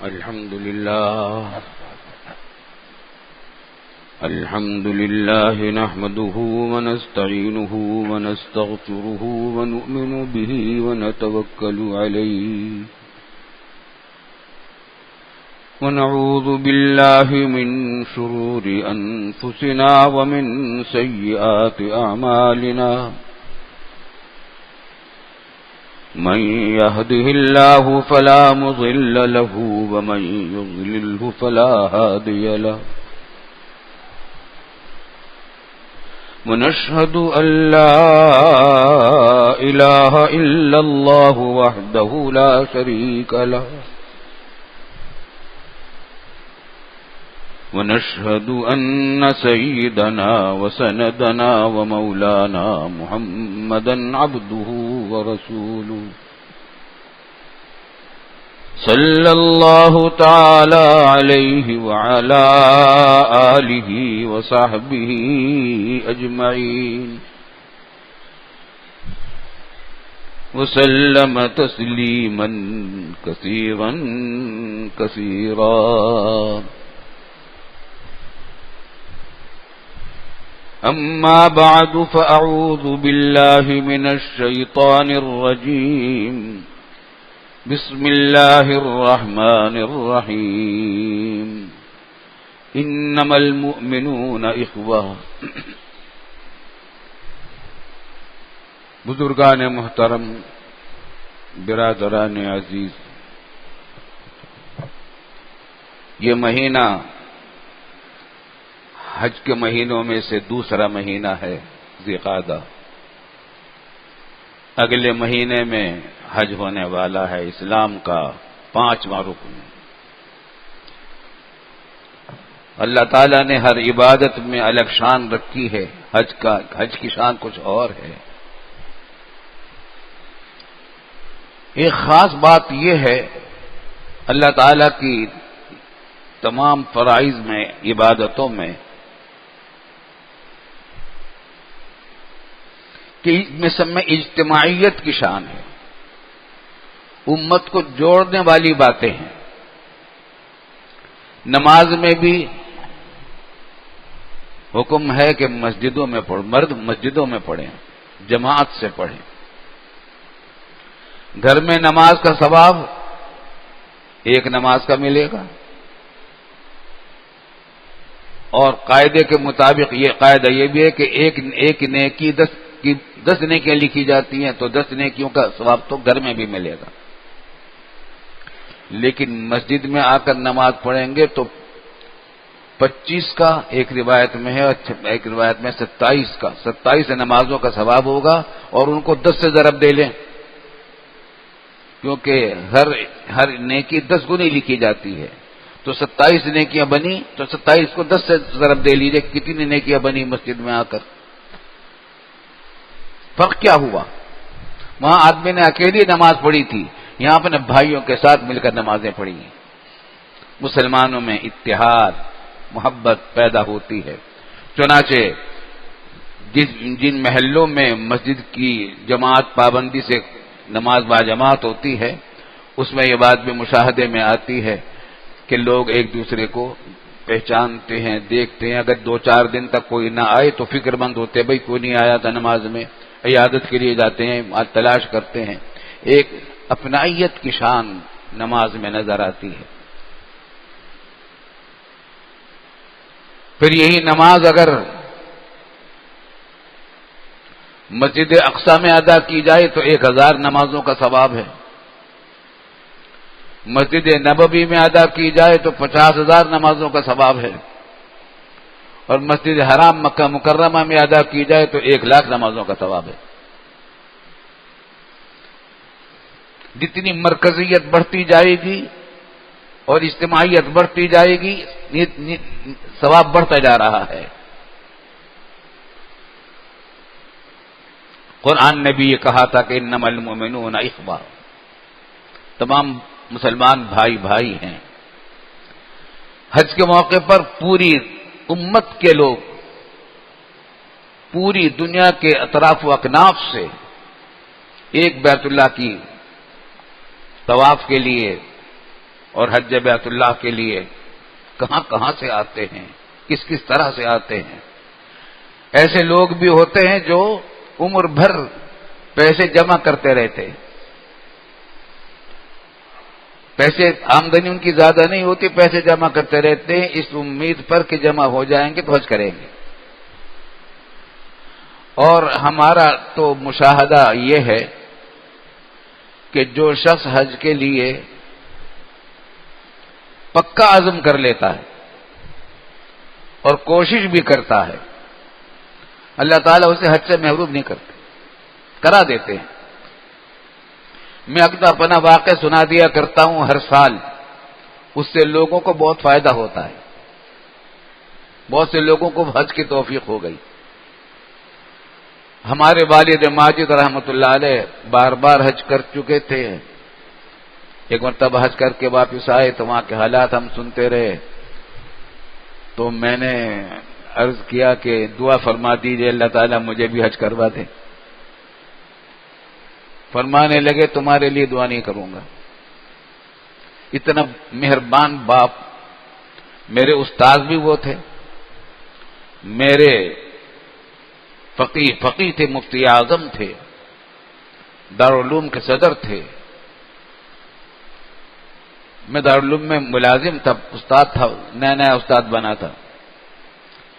الحمد لله نحمده ونستعينه ونستغفره ونؤمن به ونتوكل عليه ونعوذ بالله من شرور أنفسنا ومن سيئات أعمالنا من يهده الله فلا مضل له ومن يضلله فلا هادي له ونشهد أن لا إله إلا الله وحده لا شريك له ونشهد أن سيدنا وسندنا ومولانا محمدا عبده ورسوله صلى الله تعالى عليه وعلى آله وصحبه أجمعين وسلم تسليما كثيرا كثيرا أما بعد فأعوذ بالله من الشيطان الرجيم بسم الله الرحمن الرحيم إنما المؤمنون إخوة بزرگان محترم، برادران عزیز، یہ مہینہ حج کے مہینوں میں سے دوسرا مہینہ ہے، ذی القعدہ۔ اگلے مہینے میں حج ہونے والا ہے، اسلام کا 5واں رکن۔ اللہ تعالیٰ نے ہر عبادت میں الگ شان رکھی ہے، حج کی شان کچھ اور ہے۔ ایک خاص بات یہ ہے اللہ تعالیٰ کی تمام فرائض میں، عبادتوں میں، کہ میں سب میں اجتماعیت کی شان ہے، امت کو جوڑنے والی باتیں ہیں۔ نماز میں بھی حکم ہے کہ مسجدوں میں مرد مسجدوں میں پڑھیں، جماعت سے پڑھیں۔ گھر میں نماز کا ثواب ایک نماز کا ملے گا، اور قاعدے کے مطابق یہ قاعدہ یہ بھی ہے کہ ایک نیکی 10 نیکیاں لکھی جاتی ہیں، تو 10 نیکیوں کا ثواب تو گھر میں بھی ملے گا۔ لیکن مسجد میں آ کر نماز پڑھیں گے تو 25 کا ایک روایت میں ہے، اور ایک روایت میں 27 نمازوں کا ثواب ہوگا، اور ان کو 10 سے ضرب دے لیں، کیونکہ ہر نیکی 10 گنی لکھی جاتی ہے، تو 27 نیکیاں بنی، تو 27 کو 10 سے ضرب دے لیجیے، کتنی نیکیاں بنی مسجد میں آ کر۔ فرق کیا ہوا؟ وہاں آدمی نے اکیلی نماز پڑھی تھی، یہاں اپنے بھائیوں کے ساتھ مل کر نمازیں پڑھی ہیں۔ مسلمانوں میں اتحاد، محبت پیدا ہوتی ہے۔ چنانچہ جن محلوں میں مسجد کی جماعت پابندی سے نماز باجماعت ہوتی ہے، اس میں یہ بات بھی مشاہدے میں آتی ہے کہ لوگ ایک دوسرے کو پہچانتے ہیں، دیکھتے ہیں۔ اگر 2-4 دن تک کوئی نہ آئے تو فکر مند ہوتے ہیں، بھئی کوئی نہیں آیا تھا نماز میں، عیادت کے لیے جاتے ہیں، تلاش کرتے ہیں۔ ایک اپنائیت کی شان نماز میں نظر آتی ہے۔ پھر یہی نماز اگر مسجد اقصی میں ادا کی جائے تو 1000 نمازوں کا ثواب ہے، مسجد نبوی میں ادا کی جائے تو 50,000 نمازوں کا ثواب ہے، اور مسجد حرام مکہ مکرمہ میں ادا کی جائے تو 1,00,000 نمازوں کا ثواب ہے۔ جتنی مرکزیت بڑھتی جائے گی اور اجتماعیت بڑھتی جائے گی، ثواب بڑھتا جا رہا ہے۔ قرآن نے بھی یہ کہا تھا کہ انما المؤمنون اخوہ، تمام مسلمان بھائی بھائی ہیں۔ حج کے موقع پر پوری امت کے لوگ پوری دنیا کے اطراف و اکناف سے ایک بیت اللہ کی طواف کے لیے اور حج بیت اللہ کے لیے کہاں کہاں سے آتے ہیں، کس کس طرح سے آتے ہیں۔ ایسے لوگ بھی ہوتے ہیں جو عمر بھر پیسے جمع کرتے رہتے، پیسے آمدنی ان کی زیادہ نہیں ہوتی، پیسے جمع کرتے رہتے ہیں اس امید پر کہ جمع ہو جائیں گے تو حج کریں گے۔ اور ہمارا تو مشاہدہ یہ ہے کہ جو شخص حج کے لیے پکا عزم کر لیتا ہے اور کوشش بھی کرتا ہے، اللہ تعالیٰ اسے حج سے محروم نہیں کرتے، کرا دیتے ہیں۔ میں اپنا واقعہ سنا دیا کرتا ہوں ہر سال، اس سے لوگوں کو بہت فائدہ ہوتا ہے، بہت سے لوگوں کو حج کی توفیق ہو گئی۔ ہمارے والد ماجد رحمۃ اللہ علیہ بار بار حج کر چکے تھے، ایک مرتبہ حج کر کے واپس آئے تو وہاں کے حالات ہم سنتے رہے، تو میں نے عرض کیا کہ دعا فرما دیجئے اللہ تعالیٰ مجھے بھی حج کروا دے۔ فرمانے لگے تمہارے لیے دعا نہیں کروں گا۔ اتنا مہربان باپ، میرے استاد بھی وہ تھے، میرے فقیہ تھے، مفتی اعظم تھے، دارالعلوم کے صدر تھے، میں دارالعلوم میں ملازم تھا، استاد تھا، نیا نیا استاد بنا تھا،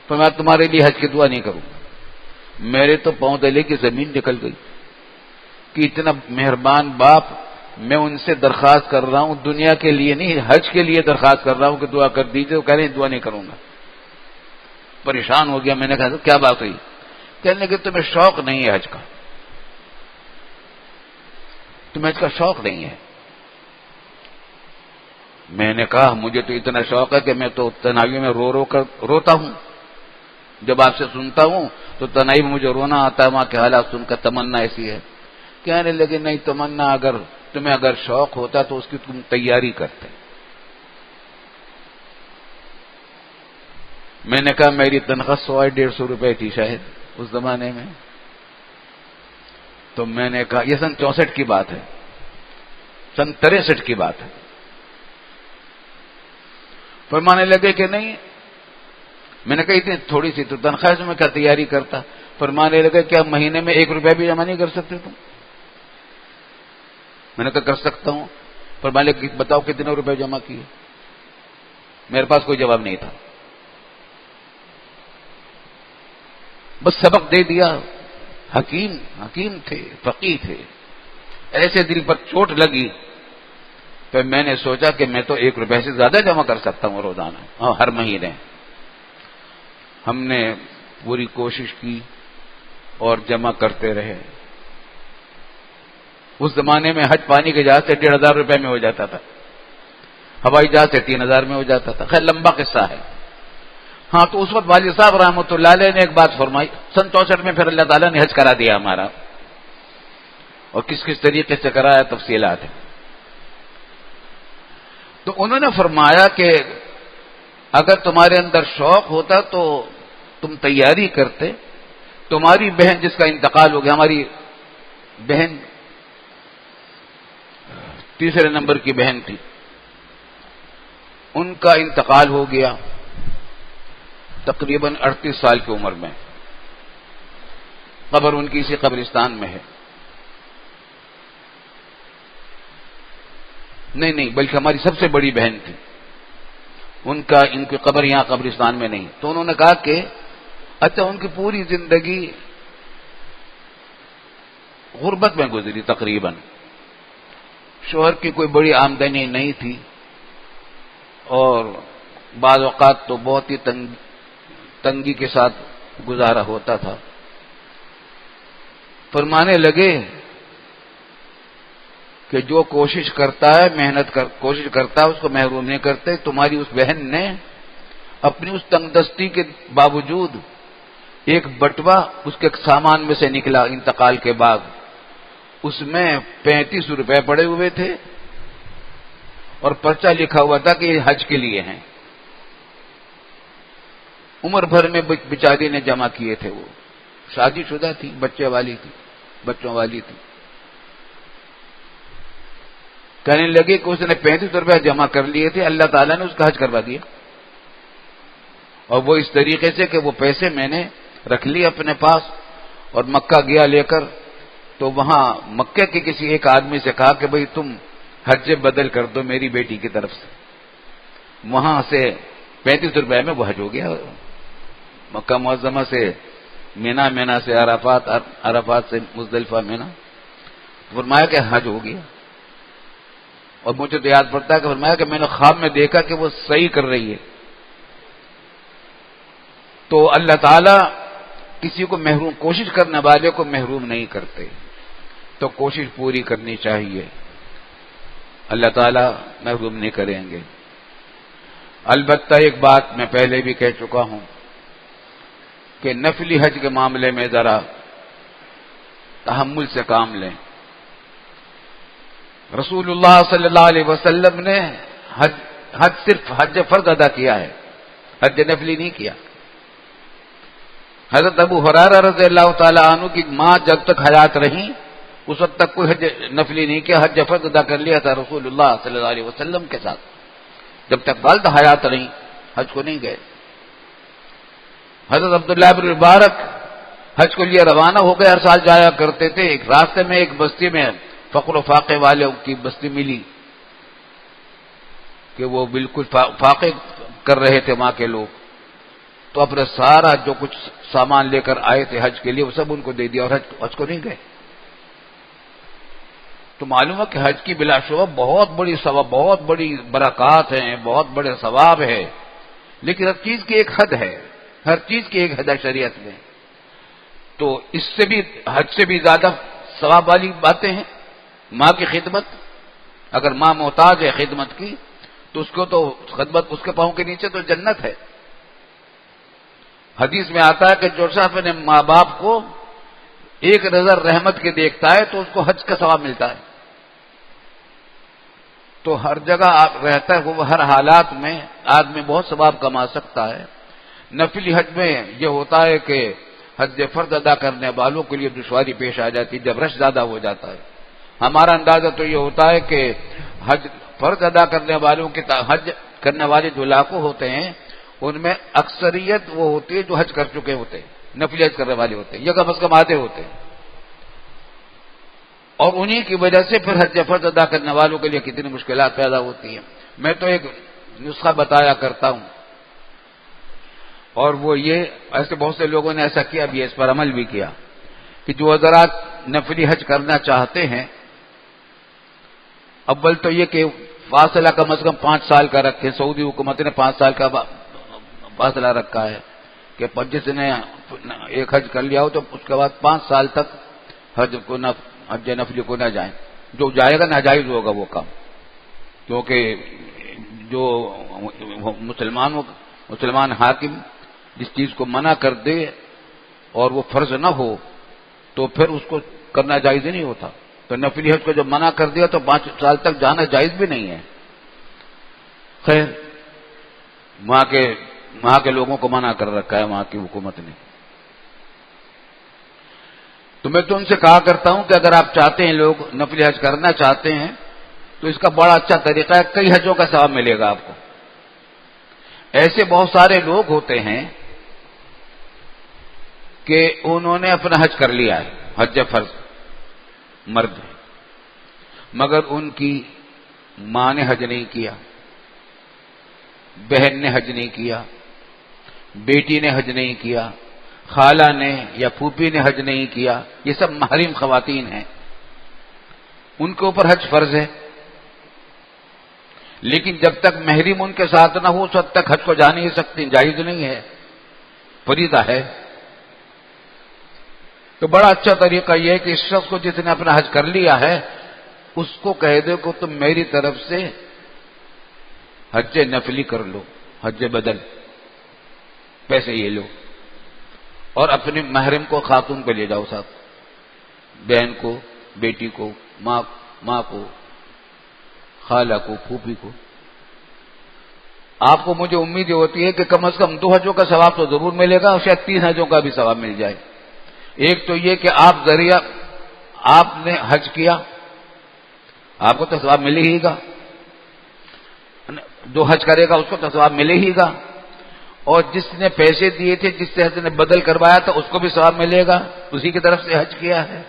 تو میں تمہارے لیے حج کی دعا نہیں کروں گا۔ میرے تو پاؤں تلے کی زمین نکل گئی کہ اتنا مہربان باپ، میں ان سے درخواست کر رہا ہوں، دنیا کے لیے نہیں حج کے لیے درخواست کر رہا ہوں کہ دعا کر دیجیے، وہ کہہ رہے ہیں دعا نہیں کروں گا۔ پریشان ہو گیا، میں نے کہا کیا بات ہوئی؟ کہنے لگے تمہیں شوق نہیں ہے حج کا، تمہیں حج کا شوق نہیں ہے۔ میں نے کہا مجھے تو اتنا شوق ہے کہ میں تو تنہائی میں رو رو کر روتا ہوں، جب آپ سے سنتا ہوں تو تنہائی میں مجھے رونا آتا ہے، وہاں کے حالات سن کر تمنا ایسی ہے۔ کہنے لگے نہیں، تمنا تمہیں اگر شوق ہوتا تو اس کی تم تیاری کرتے۔ میں نے کہا میری تنخواہ 100-150 روپے تھی شاید اس زمانے میں، تو میں نے کہا یہ سن 64 کی بات ہے، سن 63 کی بات ہے۔ فرمانے لگے کہ نہیں، میں نے کہا اتنی تھوڑی سی تو تنخواہ سے میں کیا تیاری کرتا؟ فرمانے لگے کیا مہینے میں 1 روپیہ بھی جمع نہیں کر سکتے تم؟ میں نے کہا کر سکتا ہوں۔ فرمانے لگے بتاؤ کتنے روپے جمع کیے؟ میرے پاس کوئی جواب نہیں تھا، بس سبق دے دیا۔ حکیم تھے، فقیہ تھے، ایسے دل پر چوٹ لگی تو میں نے سوچا کہ میں تو 1 روپے سے زیادہ جمع کر سکتا ہوں روزانہ اور ہر مہینے۔ ہم نے پوری کوشش کی اور جمع کرتے رہے۔ اس زمانے میں حج پانی کے جہاز سے 1,500 روپے میں ہو جاتا تھا، ہوائی جہاز سے 3,000 میں ہو جاتا تھا۔ خیر لمبا قصہ ہے۔ ہاں تو اس وقت والد صاحب رحمۃ اللہ علیہ نے ایک بات فرمائی، سن 64 میں پھر اللہ تعالیٰ نے حج کرا دیا ہمارا، اور کس کس طریقے سے کرایا تفصیلات ہیں۔ تو انہوں نے فرمایا کہ اگر تمہارے اندر شوق ہوتا تو تم تیاری کرتے۔ تمہاری بہن جس کا انتقال ہو گیا، ہماری بہن 3 نمبر کی بہن تھی، ان کا انتقال ہو گیا تقریباً 38 سال کی عمر میں، قبر ان کی اسی قبرستان میں ہے۔ نہیں بلکہ ہماری سب سے بڑی بہن تھی، ان کی قبر یہاں قبرستان میں نہیں۔ تو انہوں نے کہا کہ اچھا ان کی پوری زندگی غربت میں گزری، تقریباً شوہر کی کوئی بڑی آمدنی نہیں تھی، اور بعض اوقات تو بہت ہی تنگی کے ساتھ گزارا ہوتا تھا۔ فرمانے لگے کہ جو کوشش کرتا ہے، کوشش کرتا ہے، اس کو محروم نہیں کرتے۔ تمہاری اس بہن نے اپنی اس تنگ دستی کے باوجود ایک بٹوا اس کے سامان میں سے نکلا انتقال کے بعد، اس میں 35 روپے پڑے ہوئے تھے اور پرچہ لکھا ہوا تھا کہ یہ حج کے لیے ہیں۔ عمر بھر میں بیچاری نے جمع کیے تھے، وہ شادی شدہ تھی، بچوں والی تھی۔ کہنے لگے کہ اس نے 35 روپے جمع کر لیے تھے، اللہ تعالیٰ نے اس کا حج کروا دیا، اور وہ اس طریقے سے کہ وہ پیسے میں نے رکھ لیے اپنے پاس اور مکہ گیا لے کر، تو وہاں مکے کے کسی ایک آدمی سے کہا کہ بھئی تم حج بدل کر دو میری بیٹی کی طرف سے، وہاں سے 35 روپے میں وہ حج ہو گیا، مکہ معظمہ سے مینا، مینا سے عرفات، عرفات سے مزدلفہ، مینا، فرمایا کہ حج ہو گیا۔ اور مجھے تو یاد پڑتا ہے کہ فرمایا کہ میں نے خواب میں دیکھا کہ وہ صحیح کر رہی ہے۔ تو اللہ تعالیٰ کسی کو محروم، کوشش کرنے والے کو محروم نہیں کرتے، تو کوشش پوری کرنی چاہیے، اللہ تعالیٰ محروم نہیں کریں گے۔ البتہ ایک بات میں پہلے بھی کہہ چکا ہوں کہ نفلی حج کے معاملے میں ذرا تحمل سے کام لیں۔ رسول اللہ صلی اللہ علیہ وسلم نے حج صرف حج فرض ادا کیا ہے، حج نفلی نہیں کیا۔ حضرت ابو ہریرہ رضی اللہ تعالی عنہ کی ماں جب تک حیات رہیں اس وقت تک کوئی حج نفلی نہیں کیا، حج فرض ادا کر لیا تھا رسول اللہ صلی اللہ علیہ وسلم کے ساتھ، جب تک والدہ حیات رہیں حج کو نہیں گئے۔ حضرت عبداللہ بن مبارک حج کو لیے روانہ ہو گئے، ہر سال جایا کرتے تھے۔ ایک راستے میں ایک بستی میں فقر و فاقے والے کی بستی ملی کہ وہ بالکل فاقے کر رہے تھے وہاں کے لوگ، تو اپنا سارا جو کچھ سامان لے کر آئے تھے حج کے لیے وہ سب ان کو دے دیا اور حج کو نہیں گئے۔ تو معلوم ہے کہ حج کی بلا شبہ بہت بڑی ثواب، بہت بڑی برکات ہیں، بہت بڑے ثواب ہے، لیکن ہر چیز کی ایک حد ہے، ہر چیز کی ایک حد ہے شریعت میں۔ تو اس سے بھی، حج سے بھی زیادہ ثواب والی باتیں ہیں۔ ماں کی خدمت، اگر ماں محتاج ہے خدمت کی تو اس کو تو خدمت، اس کے پاؤں کے نیچے تو جنت ہے۔ حدیث میں آتا ہے کہ جو شخص اپنے ماں باپ کو ایک نظر رحمت کے دیکھتا ہے تو اس کو حج کا ثواب ملتا ہے۔ تو ہر جگہ رہتا ہے وہ، ہر حالات میں آدمی بہت ثواب کما سکتا ہے۔ نفلی حج میں یہ ہوتا ہے کہ حج فرض ادا کرنے والوں کے لیے دشواری پیش آ جاتی ہے جب رش زیادہ ہو جاتا ہے۔ ہمارا اندازہ تو یہ ہوتا ہے کہ حج فرض ادا کرنے والوں کے، حج کرنے والے جو لاکھوں ہوتے ہیں ان میں اکثریت وہ ہوتی ہے جو حج کر چکے ہوتے ہیں، نفلی حج کرنے والے ہوتے ہیں، یا کم از کم آدھے ہوتے ہیں، اور انہی کی وجہ سے پھر حج فرض ادا کرنے والوں کے لیے کتنی مشکلات پیدا ہوتی ہیں۔ میں تو ایک نسخہ بتایا کرتا ہوں، اور وہ یہ، ایسے بہت سے لوگوں نے ایسا کیا بھی، اس پر عمل بھی کیا، کہ جو حضرات نفلی حج کرنا چاہتے ہیں، اول تو یہ کہ فاصلہ کم از کم 5 سال کا رکھیں۔ سعودی حکومت نے 5 سال کا فاصلہ رکھا ہے کہ جس نے ایک حج کر لیا ہو تو اس کے بعد 5 سال تک حج نفلی کو نہ جائیں۔ جو جائے گا ناجائز ہوگا وہ کام، کیونکہ جو مسلمان حاکم جس چیز کو منع کر دے اور وہ فرض نہ ہو تو پھر اس کو کرنا جائز ہی نہیں ہوتا۔ تو نفلی حج کو جب منع کر دیا تو 5 سال تک جانا جائز بھی نہیں ہے۔ خیر، وہاں کے لوگوں کو منع کر رکھا ہے وہاں کی حکومت نے۔ تو میں تو ان سے کہا کرتا ہوں کہ اگر آپ چاہتے ہیں، لوگ نفلی حج کرنا چاہتے ہیں، تو اس کا بڑا اچھا طریقہ ہے، کئی حجوں کا ثواب ملے گا آپ کو۔ ایسے بہت سارے لوگ ہوتے ہیں کہ انہوں نے اپنا حج کر لیا ہے، حج فرض، مرد، مگر ان کی ماں نے حج نہیں کیا، بہن نے حج نہیں کیا، بیٹی نے حج نہیں کیا، خالہ نے یا پھوپھی نے حج نہیں کیا، یہ سب محرم خواتین ہیں، ان کے اوپر حج فرض ہے، لیکن جب تک محرم ان کے ساتھ نہ ہو اس وقت تک حج کو جا نہیں سکتی، جائز نہیں ہے، فریضہ ہے۔ تو بڑا اچھا طریقہ یہ ہے کہ اس شخص کو جس نے اپنا حج کر لیا ہے اس کو کہہ دے کہ تم میری طرف سے حج نفلی کر لو، حج بدل، پیسے یہ لو، اور اپنے محرم کو، خاتون کو لے جاؤ ساتھ، بہن کو، بیٹی کو، ماں کو، خالہ کو، پھوپھی کو۔ آپ کو مجھے امید ہوتی ہے کہ کم از کم 2 حجوں کا ثواب تو ضرور ملے گا، اور شاید 3 حجوں کا بھی ثواب مل جائے۔ ایک تو یہ کہ آپ نے حج کیا آپ کو تو ثواب ملے ہی گا، جو حج کرے گا اس کو تو ثواب ملے ہی گا، اور جس نے پیسے دیے تھے، جس سے حج نے بدل کروایا تھا، اس کو بھی ثواب ملے گا، اسی کی طرف سے حج کیا ہے۔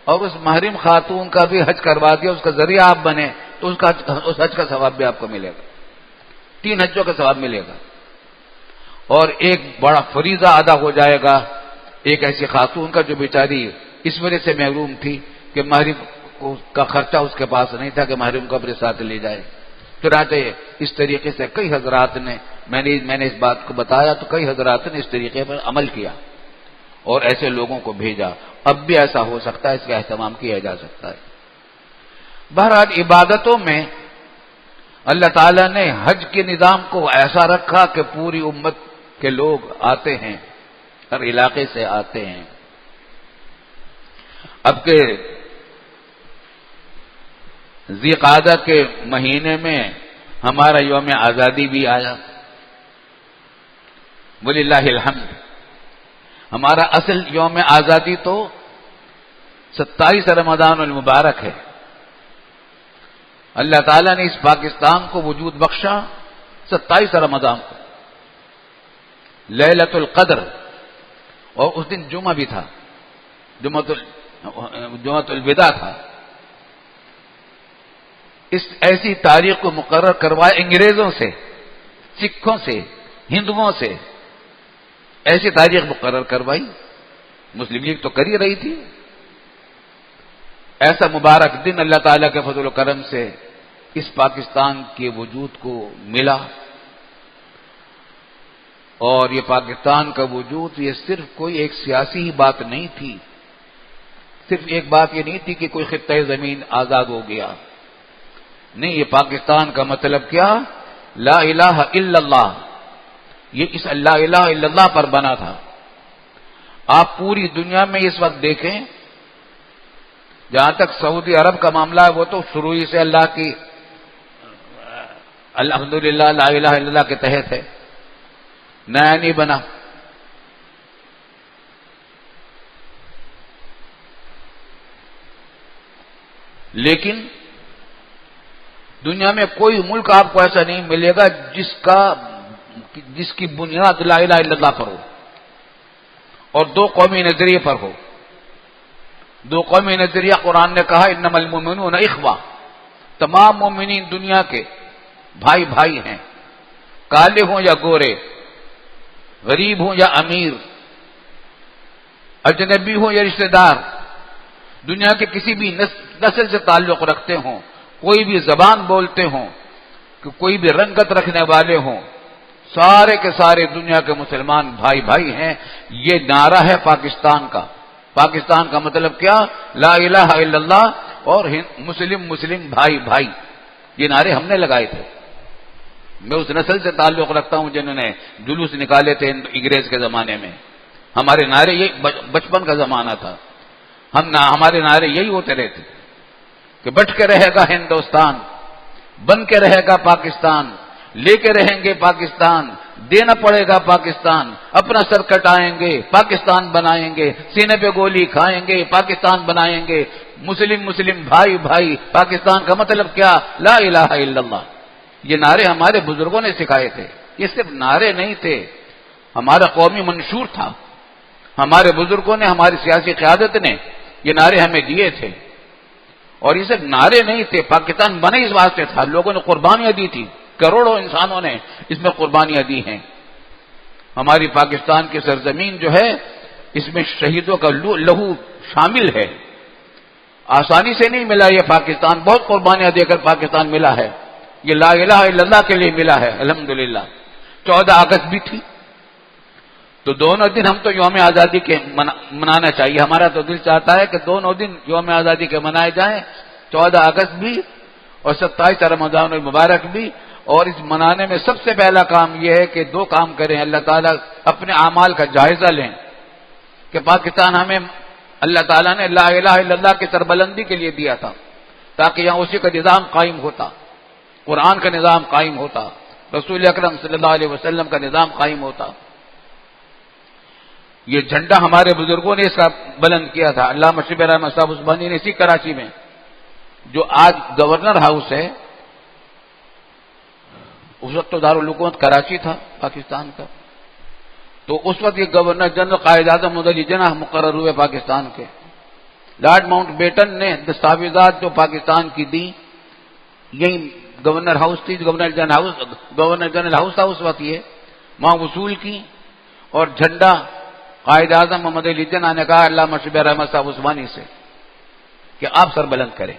اور اس محرم خاتون کا بھی حج کروا دیا، اس کا ذریعہ آپ بنے، تو اس حج کا ثواب بھی آپ کو ملے گا، 3 حجوں کا ثواب ملے گا۔ اور ایک بڑا فریضہ ادا ہو جائے گا ایک ایسی خاتون کا جو بیچاری اس وجہ سے محروم تھی کہ محرم کا خرچہ اس کے پاس نہیں تھا کہ محرم کو اپنے ساتھ لے جائے۔ چنانچہ اس طریقے سے کئی حضرات نے، میں نے اس بات کو بتایا تو کئی حضرات نے اس طریقے پر عمل کیا اور ایسے لوگوں کو بھیجا۔ اب بھی ایسا ہو سکتا ہے، اس کا اہتمام کیا جا سکتا ہے۔ بہرحال عبادتوں میں اللہ تعالیٰ نے حج کے نظام کو ایسا رکھا کہ پوری امت کے لوگ آتے ہیں، ہر علاقے سے آتے ہیں۔ اب کہ ذی قعدہ کے مہینے میں ہمارا یوم آزادی بھی آیا، وللہ الحمد۔ ہمارا اصل یوم آزادی تو 27 رمضان المبارک ہے۔ اللہ تعالیٰ نے اس پاکستان کو وجود بخشا 27 رمضان کو، لیلۃ القدر، اور اس دن جمعہ بھی تھا، جمعۃ الوداع تھا۔ اس ایسی تاریخ کو مقرر کروائے انگریزوں سے، سکھوں سے، ہندوؤں سے، ایسی تاریخ مقرر کروائی، مسلم لیگ تو کر ہی رہی تھی۔ ایسا مبارک دن اللہ تعالیٰ کے فضل و کرم سے اس پاکستان کے وجود کو ملا، اور یہ پاکستان کا وجود یہ صرف کوئی ایک سیاسی ہی بات نہیں تھی، صرف ایک بات یہ نہیں تھی کہ کوئی خطہ زمین آزاد ہو گیا، نہیں، یہ پاکستان کا مطلب کیا؟ لا الہ الا اللہ، یہ اس لا الہ الا اللہ پر بنا تھا۔ آپ پوری دنیا میں اس وقت دیکھیں، جہاں تک سعودی عرب کا معاملہ ہے وہ تو شروع ہی سے اللہ کی الحمدللہ لا الہ الا اللہ کے تحت ہے، نیا نہیں بنا۔ لیکن دنیا میں کوئی ملک آپ کو ایسا نہیں ملے گا جس کی بنیاد لا الہ الا اللہ پر ہو اور دو قومی نظریے پر ہو۔ دو قومی نظریہ قرآن نے کہا انما المؤمنون اخوہ، تمام مومنین دنیا کے بھائی بھائی ہیں، کالے ہوں یا گورے، غریب ہوں یا امیر، اجنبی ہوں یا رشتہ دار، دنیا کے کسی بھی نسل سے تعلق رکھتے ہوں، کوئی بھی زبان بولتے ہوں، کہ کوئی بھی رنگت رکھنے والے ہوں، سارے کے سارے دنیا کے مسلمان بھائی بھائی ہیں۔ یہ نعرہ ہے پاکستان کا۔ پاکستان کا مطلب کیا؟ لا الہ الا اللہ اور مسلم مسلم بھائی بھائی، یہ نعرے ہم نے لگائے تھے۔ میں اس نسل سے تعلق رکھتا ہوں جنہوں نے جلوس نکالے تھے انگریز کے زمانے میں۔ ہمارے نعرے یہ بچپن کا زمانہ تھا، ہمارے نعرے یہی ہوتے رہتے کہ بٹ کے رہے گا ہندوستان، بن کے رہے گا پاکستان، لے کے رہیں گے پاکستان، دینا پڑے گا پاکستان، اپنا سر کٹائیں گے پاکستان بنائیں گے، سینے پہ گولی کھائیں گے پاکستان بنائیں گے، مسلم مسلم بھائی بھائی۔ پاکستان کا مطلب کیا؟ لا الہ الا اللہ۔ یہ نعرے ہمارے بزرگوں نے سکھائے تھے، یہ صرف نعرے نہیں تھے، ہمارا قومی منشور تھا۔ ہمارے بزرگوں نے، ہماری سیاسی قیادت نے یہ نعرے ہمیں دیے تھے، اور یہ صرف نعرے نہیں تھے، پاکستان بنے اس واسطے تھا، لوگوں نے قربانیاں دی تھی، کروڑوں انسانوں نے اس میں قربانیاں دی ہیں۔ ہماری پاکستان کی سرزمین جو ہے، اس میں شہیدوں کا لہو شامل ہے، آسانی سے نہیں ملا یہ پاکستان، بہت قربانیاں دے کر پاکستان ملا ہے، یہ لا الہ الا اللہ کے لیے ملا ہے الحمدللہ۔ 14 اگست بھی تھی، تو دونوں دن ہم تو یوم آزادی کے منانا چاہیے، ہمارا تو دل چاہتا ہے کہ دونوں دن یوم آزادی کے منائے جائیں، 14 اگست بھی اور 27 رمضان المبارک بھی۔ اور اس منانے میں سب سے پہلا کام یہ ہے کہ 2 کام کریں، اللہ تعالیٰ اپنے اعمال کا جائزہ لیں کہ پاکستان ہمیں اللہ تعالیٰ نے لا الہ الا اللہ کی سربلندی کے لیے دیا تھا، تاکہ یہاں اسی کا نظام قائم ہوتا، قرآن کا نظام قائم ہوتا، رسول اکرم صلی اللہ علیہ وسلم کا نظام قائم ہوتا۔ یہ جھنڈا ہمارے بزرگوں نے اس کا بلند کیا تھا، علامہ شبیر احمد صاحب عثمانی نے اسی کراچی میں جو آج گورنر ہاؤس ہے، اس وقت تو دارالحکومت کراچی تھا پاکستان کا، تو اس وقت یہ گورنر جنرل قائد اعظم مدعی جناح مقرر ہوئے پاکستان کے۔ لارڈ ماؤنٹ بیٹن نے دستاویزات جو پاکستان کی دی، یہی گورنر ہاؤس تھی، گورنر جنرل ہاؤس تھا اس وقت، یہ وہاں وصول کی، اور جھنڈا قائد اعظم محمد علی جناح نے کہا علامہ شبیر احمد صاحب عثمانی سے کہ آپ سر بلند کریں۔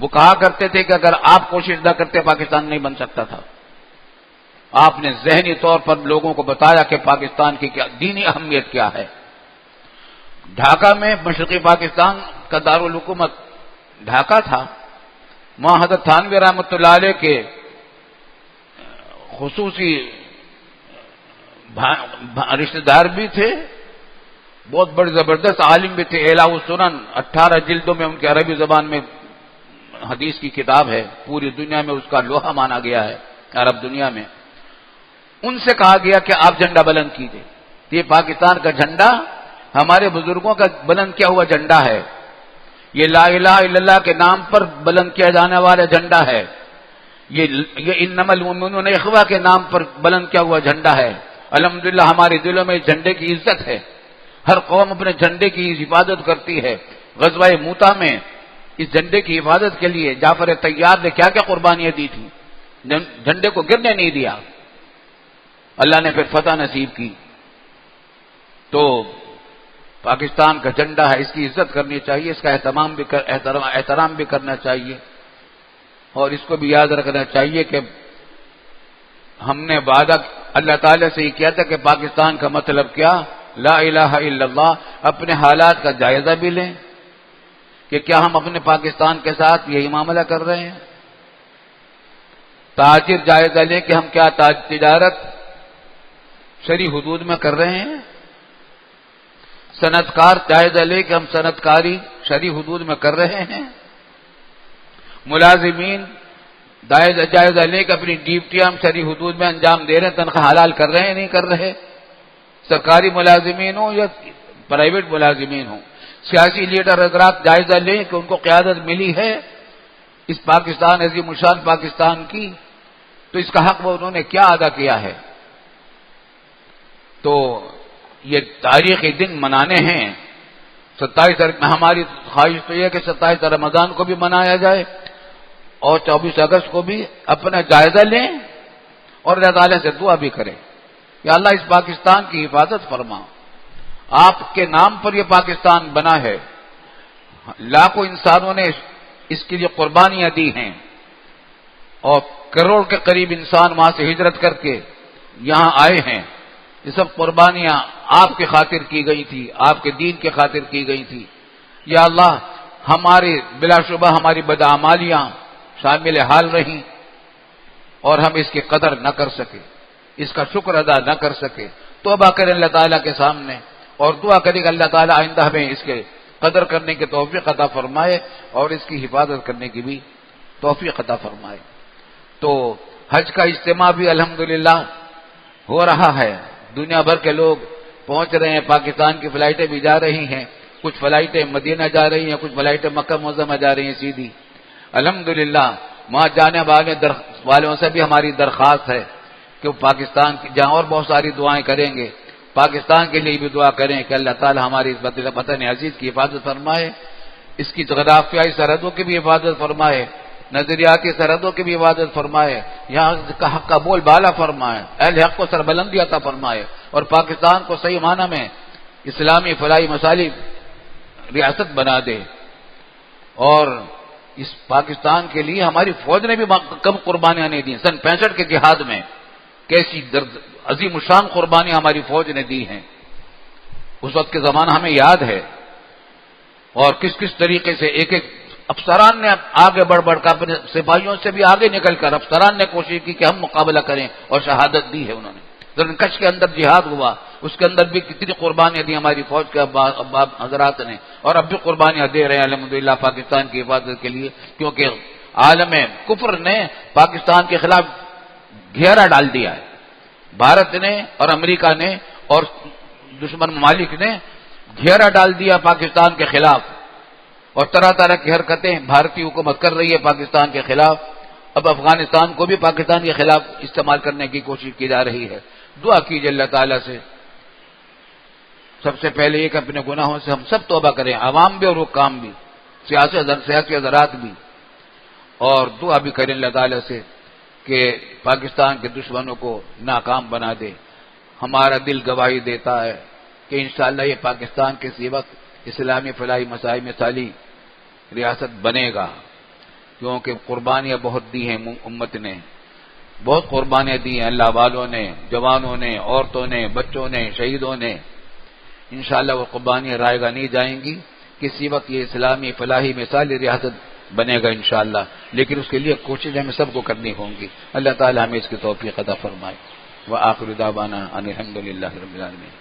وہ کہا کرتے تھے کہ اگر آپ کوشش نہ کرتے پاکستان نہیں بن سکتا تھا۔ آپ نے ذہنی طور پر لوگوں کو بتایا کہ پاکستان کی کیا دینی اہمیت کیا ہے۔ ڈھاکہ میں مشرقی پاکستان کا دارالحکومت ڈھاکہ تھا، وہاں حضرت تھانوی رحمۃ اللہ علیہ کے خصوصی رشتہ دار بھی تھے، بہت بڑے زبردست عالم بھی تھے، اعلاء السنن 18 جلدوں میں ان کے عربی زبان میں حدیث کی کتاب ہے، پوری دنیا میں اس کا لوہا مانا گیا ہے، عرب دنیا میں۔ ان سے کہا گیا کہ آپ جھنڈا بلند کیجیے، یہ پاکستان کا جھنڈا ہمارے بزرگوں کا بلند کیا ہوا جھنڈا ہے، یہ لا الہ الا اللہ کے نام پر بلند کیا جانے والا جھنڈا ہے، یہ انما المؤمنون اخوہ کے نام پر بلند کیا ہوا جھنڈا ہے۔ الحمدللہ ہمارے دلوں میں اس جھنڈے کی عزت ہے، ہر قوم اپنے جھنڈے کی حفاظت کرتی ہے۔ غزوہ موتہ میں اس جھنڈے کی حفاظت کے لیے جعفر طیار نے کیا کیا قربانیاں دی تھیں، جھنڈے کو گرنے نہیں دیا، اللہ نے پھر فتح نصیب کی۔ تو پاکستان کا جھنڈا ہے، اس کی عزت کرنی چاہیے، اس کا احترام بھی کرنا چاہیے، اور اس کو بھی یاد رکھنا چاہیے کہ ہم نے وعدہ اللہ تعالیٰ سے یہ کیا تھا کہ پاکستان کا مطلب کیا، لا الہ الا اللہ۔ اپنے حالات کا جائزہ بھی لیں کہ کیا ہم اپنے پاکستان کے ساتھ یہی معاملہ کر رہے ہیں۔ تاجر جائزہ لیں کہ ہم کیا تجارت شرعی حدود میں کر رہے ہیں۔ صنعت کار جائزہ لے کہ ہم صنعت کاری شرعی حدود میں کر رہے ہیں۔ ملازمین جائزہ لے کہ اپنی ڈیوٹیاں ہم شرعی حدود میں انجام دے رہے ہیں، تنخواہ حلال کر رہے ہیں نہیں کر رہے، سرکاری ملازمین ہوں یا پرائیویٹ ملازمین ہوں۔ سیاسی لیڈر حضرات جائزہ لیں کہ ان کو قیادت ملی ہے اس پاکستان عظیم الشان پاکستان کی، تو اس کا حق وہ انہوں نے کیا ادا کیا ہے۔ تو یہ تاریخی دن منانے ہیں۔ 27 ہماری خواہش تو یہ کہ 27 رمضان کو بھی منایا جائے اور 24 اگست کو بھی اپنا جائزہ لیں اور اللہ تعالیٰ سے دعا بھی کریں کہ اللہ اس پاکستان کی حفاظت فرما، آپ کے نام پر یہ پاکستان بنا ہے، لاکھوں انسانوں نے اس کے لیے قربانیاں دی ہیں، اور کروڑ کے قریب انسان وہاں سے ہجرت کر کے یہاں آئے ہیں۔ یہ سب قربانیاں آپ کی خاطر کی گئی تھی، آپ کے دین کی خاطر کی گئی تھی۔ یا اللہ ہمارے بلا شبہ ہماری بدعمالیاں شامل حال رہیں اور ہم اس کی قدر نہ کر سکے، اس کا شکر ادا نہ کر سکے، توبہ کریں اللہ تعالیٰ کے سامنے اور دعا کریں کہ اللہ تعالیٰ آئندہ ہمیں اس کے قدر کرنے کی توفیق عطا فرمائے اور اس کی حفاظت کرنے کی بھی توفیق عطا فرمائے۔ تو حج کا اجتماع بھی الحمدللہ ہو رہا ہے، دنیا بھر کے لوگ پہنچ رہے ہیں، پاکستان کی فلائٹیں بھی جا رہی ہیں، کچھ فلائٹیں مدینہ جا رہی ہیں، کچھ فلائٹیں مکہ معظمہ جا رہی ہیں سیدھی۔ الحمدللہ وہاں جانے والوں سے بھی ہماری درخواست ہے کہ وہ پاکستان کی جہاں اور بہت ساری دعائیں کریں گے، پاکستان کے لیے بھی دعا کریں کہ اللہ تعالی ہماری اس وطن عزیز کی حفاظت فرمائے، اس کی جغرافیائی سرحدوں کی بھی حفاظت فرمائے، نظریاتی سرحدوں کی بھی حفاظت فرمائے، یہاں کا حق کا بول بالا فرمائے، اہل حق کو سربلندی عطا فرمائے، اور پاکستان کو صحیح معنی میں اسلامی فلاحی مصالح ریاست بنا دے۔ اور اس پاکستان کے لیے ہماری فوج نے بھی کم قربانیاں نہیں دی، سن 65 کے جہاد میں کیسی عظیم الشان قربانیاں ہماری فوج نے دی ہیں، اس وقت کے زمانہ ہمیں یاد ہے، اور کس کس طریقے سے ایک ایک افسران نے آگے بڑھ کر اپنے سپاہیوں سے بھی آگے نکل کر افسران نے کوشش کی کہ ہم مقابلہ کریں اور شہادت دی ہے انہوں نے۔ زرنکش کے اندر جہاد ہوا، اس کے اندر بھی کتنی قربانیاں دی ہماری فوج کے اباب حضرات نے، اور اب بھی قربانیاں دے رہے ہیں الحمدللہ پاکستان کی حفاظت کے لیے، کیونکہ عالم کفر نے پاکستان کے خلاف گھیرا ڈال دیا ہے، بھارت نے اور امریکہ نے اور دشمن ممالک نے گھیرا ڈال دیا پاکستان کے خلاف، اور طرح طرح کی حرکتیں بھارتی حکومت کر رہی ہے پاکستان کے خلاف. اب افغانستان کو بھی پاکستان کے خلاف استعمال کرنے کی کوشش کی جا رہی ہے. دعا کیجیے اللہ تعالیٰ سے. سب سے پہلے یہ کہ اپنے گناہوں سے ہم سب توبہ کریں، عوام بھی اور حکام بھی، سیاسی حضرات بھی، اور دعا بھی کریں اللہ تعالیٰ سے کہ پاکستان کے دشمنوں کو ناکام بنا دے. ہمارا دل گواہی دیتا ہے کہ انشاءاللہ یہ پاکستان کسی وقت اسلامی فلاحی مساعی مثالی ریاست بنے گا، کیونکہ قربانیاں بہت دی ہیں امت نے، بہت قربانیاں دی ہیں اللہ والوں نے، جوانوں نے، عورتوں نے، بچوں نے، شہیدوں نے. انشاءاللہ وہ قربانیاں رائے گاہ نہیں جائیں گی. کسی وقت یہ اسلامی فلاحی مثالی ریاست بنے گا انشاءاللہ، لیکن اس کے لیے کوشش ہمیں سب کو کرنی ہوں گی. اللہ تعالی ہمیں اس کی توفیق عطا فرمائے. وآخر دعوانا ان الحمد للہ رب العالمین.